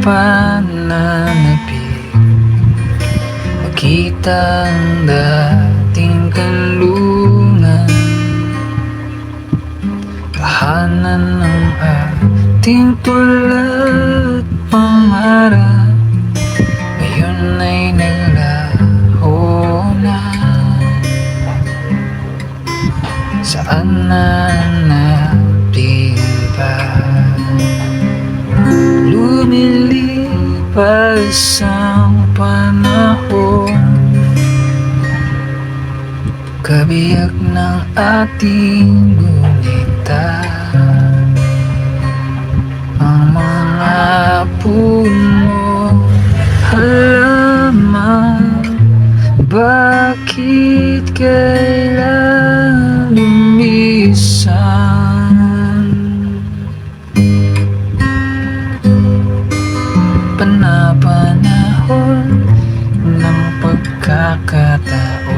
pananabik, makita ang dating kanlungan, tahanan ng ating tula at pangarap, ngayon ay naglaho na. Saan na napiba? Lumilipas ang panahon, kabiyak ng ating gunita, ang mga puno, halaman, bakit kailan lumisan? Panahon ng pagkakataon,